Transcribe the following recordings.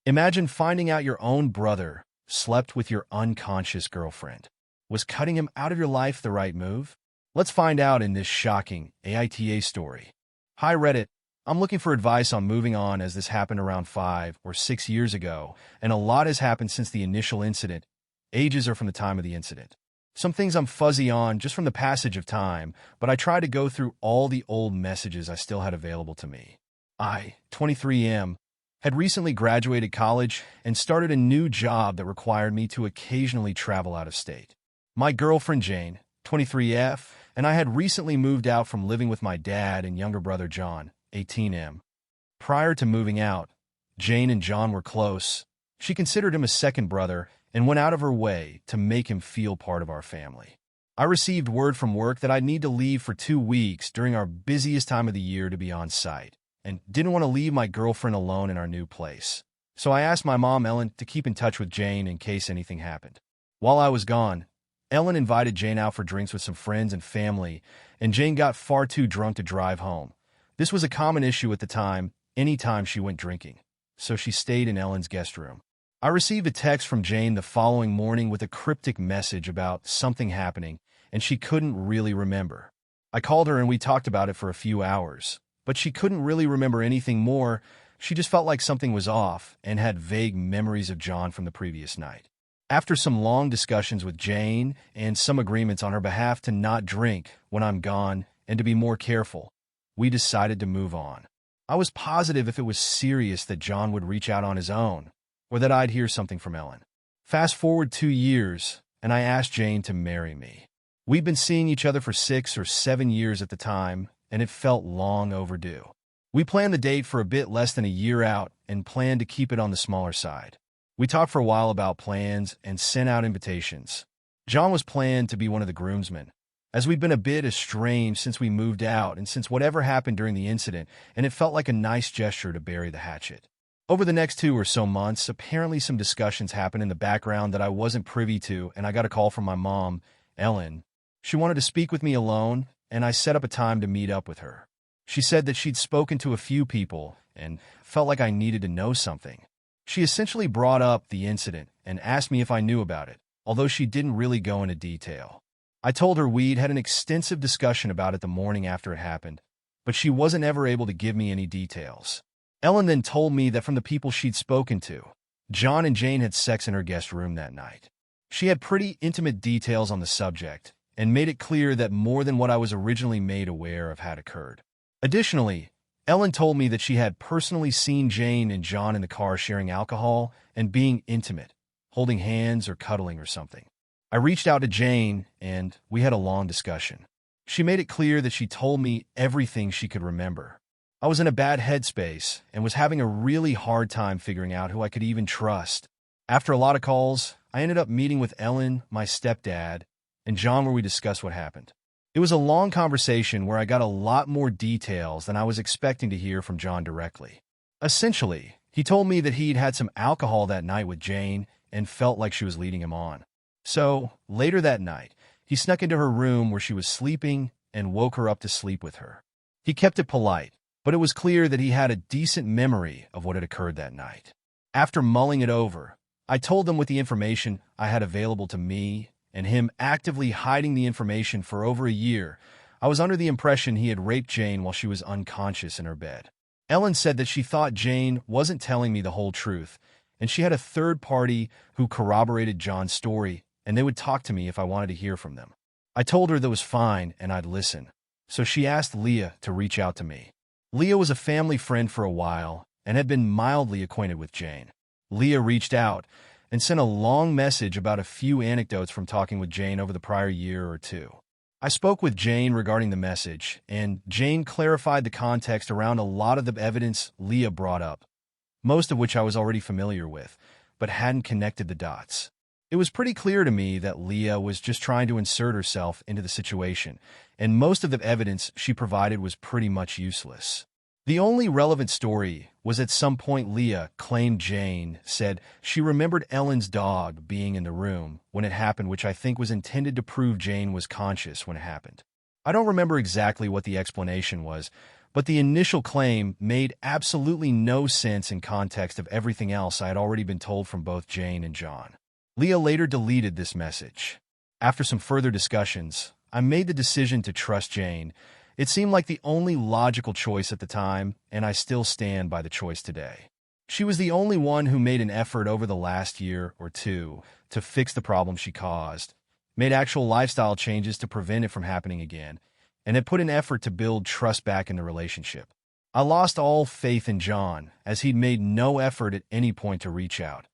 Imagine finding out your own brother slept with your unconscious girlfriend. Was cutting him out of your life the right move? Let's find out in this shocking AITA story. Hi Reddit, I'm looking for advice on moving on as this happened around 5 or 6 years ago, and a lot has happened since the initial incident. Ages are from the time of the incident. Some things I'm fuzzy on just from the passage of time, but I tried to go through all the old messages I still had available to me. I, 23M, had recently graduated college and started a new job that required me to occasionally travel out of state. My girlfriend Jane, 23F, and I had recently moved out from living with my dad and younger brother John, 18M. Prior to moving out, Jane and John were close. She considered him a second brother and went out of her way to make him feel part of our family. I received word from work that I'd need to leave for 2 weeks during our busiest time of the year to be on site, and didn't want to leave my girlfriend alone in our new place. So I asked my mom, Ellen, to keep in touch with Jane in case anything happened. While I was gone, Ellen invited Jane out for drinks with some friends and family, and Jane got far too drunk to drive home. This was a common issue at the time, anytime she went drinking, so she stayed in Ellen's guest room. I received a text from Jane the following morning with a cryptic message about something happening, and she couldn't really remember. I called her and we talked about it for a few hours, but she couldn't really remember anything more. She just felt like something was off and had vague memories of John from the previous night. After some long discussions with Jane and some agreements on her behalf to not drink when I'm gone and to be more careful, we decided to move on. I was positive if it was serious that John would reach out on his own, or that I'd hear something from Ellen. Fast forward 2 years, and I asked Jane to marry me. We'd been seeing each other for 6 or 7 years at the time, and it felt long overdue. We planned the date for a bit less than a year out and planned to keep it on the smaller side. We talked for a while about plans and sent out invitations. John was planned to be one of the groomsmen, as we'd been a bit estranged since we moved out and since whatever happened during the incident, and it felt like a nice gesture to bury the hatchet. Over the next 2 or so months, apparently some discussions happened in the background that I wasn't privy to, and I got a call from my mom, Ellen. She wanted to speak with me alone, and I set up a time to meet up with her. She said that she'd spoken to a few people and felt like I needed to know something. She essentially brought up the incident and asked me if I knew about it, although she didn't really go into detail. I told her we'd had an extensive discussion about it the morning after it happened, but she wasn't ever able to give me any details. Ellen then told me that from the people she'd spoken to, John and Jane had sex in her guest room that night. She had pretty intimate details on the subject and made it clear that more than what I was originally made aware of had occurred. Additionally, Ellen told me that she had personally seen Jane and John in the car sharing alcohol and being intimate, holding hands or cuddling or something. I reached out to Jane, and we had a long discussion. She made it clear that she told me everything she could remember. I was in a bad headspace and was having a really hard time figuring out who I could even trust. After a lot of calls, I ended up meeting with Ellen, my stepdad, and John where we discussed what happened. It was a long conversation where I got a lot more details than I was expecting to hear from John directly. Essentially, he told me that he'd had some alcohol that night with Jane and felt like she was leading him on. So, later that night, he snuck into her room where she was sleeping and woke her up to sleep with her. He kept it polite, but it was clear that he had a decent memory of what had occurred that night. After mulling it over, I told them with the information I had available to me and him actively hiding the information for over a year, I was under the impression he had raped Jane while she was unconscious in her bed. Ellen said that she thought Jane wasn't telling me the whole truth, and she had a third party who corroborated John's story, and they would talk to me if I wanted to hear from them. I told her that was fine and I'd listen, so she asked Leah to reach out to me. Leah was a family friend for a while and had been mildly acquainted with Jane. Leah reached out and sent a long message about a few anecdotes from talking with Jane over the prior year or two. I spoke with Jane regarding the message, and Jane clarified the context around a lot of the evidence Leah brought up, most of which I was already familiar with, but hadn't connected the dots. It was pretty clear to me that Leah was just trying to insert herself into the situation, and most of the evidence she provided was pretty much useless. The only relevant story was at some point Leah claimed Jane said she remembered Ellen's dog being in the room when it happened, which I think was intended to prove Jane was conscious when it happened. I don't remember exactly what the explanation was, But the initial claim made absolutely no sense in context of everything else I had already been told from both Jane and John. Leah later deleted this message. After some further discussions, I made the decision to trust Jane. It seemed like the only logical choice at the time, and I still stand by the choice today. She was the only one who made an effort over the last year or two to fix the problem she caused, made actual lifestyle changes to prevent it from happening again, and had put an effort to build trust back in the relationship. I lost all faith in John, as he'd made no effort at any point to reach out,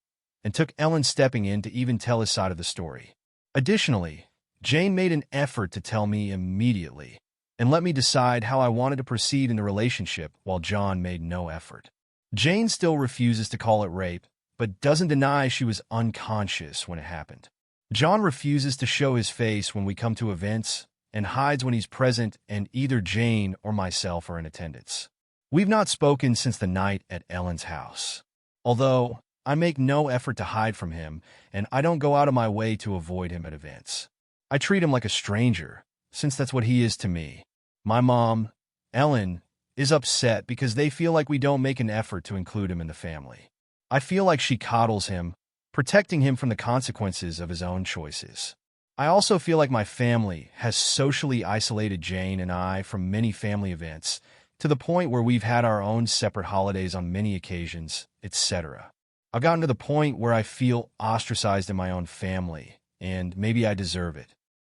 and took Ellen stepping in to even tell his side of the story. Additionally, Jane made an effort to tell me immediately, and let me decide how I wanted to proceed in the relationship while John made no effort. Jane still refuses to call it rape, but doesn't deny she was unconscious when it happened. John refuses to show his face when we come to events and hides when he's present and either Jane or myself are in attendance. We've not spoken since the night at Ellen's house. Although I make no effort to hide from him, and I don't go out of my way to avoid him at events. I treat him like a stranger, since that's what he is to me. My mom, Ellen, is upset because they feel like we don't make an effort to include him in the family. I feel like she coddles him, protecting him from the consequences of his own choices. I also feel like my family has socially isolated Jane and I from many family events, to the point where we've had our own separate holidays on many occasions, etc. I've gotten to the point where I feel ostracized in my own family, and maybe I deserve it.